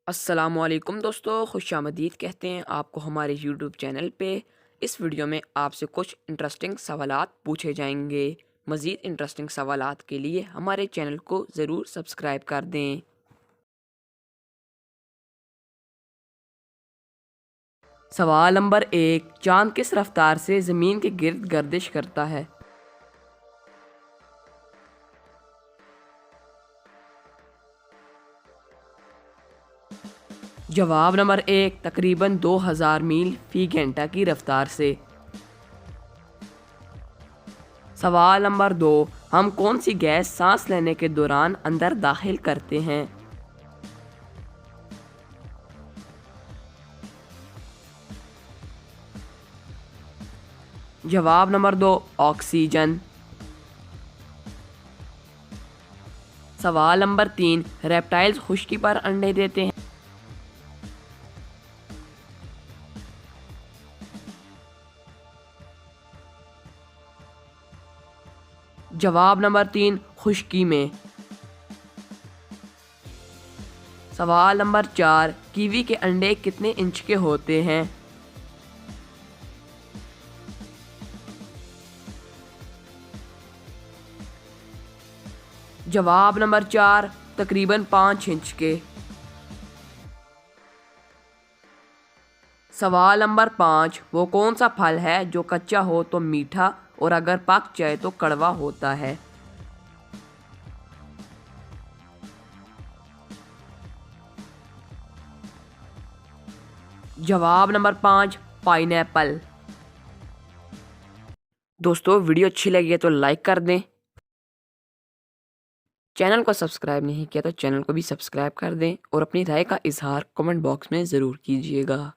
अस्सलामुअलैकुम दोस्तों, खुशामदीद कहते हैं आपको हमारे यूट्यूब चैनल पे। इस वीडियो में आपसे कुछ इंटरेस्टिंग सवालात पूछे जाएंगे। मज़ीद इंटरेस्टिंग सवालात के लिए हमारे चैनल को ज़रूर सब्सक्राइब कर दें। सवाल नंबर 1, चाँद किस रफ्तार से ज़मीन के गिर्द गर्दिश करता है? जवाब नंबर 1, तकरीबन 2000 मील फ़ी घंटा की रफ्तार से। सवाल नंबर 2, हम कौन सी गैस सांस लेने के दौरान अंदर दाखिल करते हैं? जवाब नंबर 2, ऑक्सीजन। सवाल नंबर 3, रेप्टाइल्स खुश्की पर अंडे देते हैं। जवाब नंबर 3, खुश्की में। सवाल नंबर 4, कीवी के अंडे कितने इंच के होते हैं? जवाब नंबर 4, तकरीबन 5 इंच के। सवाल नंबर 5, वो कौन सा फल है जो कच्चा हो तो मीठा और अगर पक जाए तो कड़वा होता है? जवाब नंबर 5, पाइनएप्पल। दोस्तों, वीडियो अच्छी लगी है तो लाइक कर दें। चैनल को सब्सक्राइब नहीं किया तो चैनल को भी सब्सक्राइब कर दें और अपनी राय का इजहार कमेंट बॉक्स में ज़रूर कीजिएगा।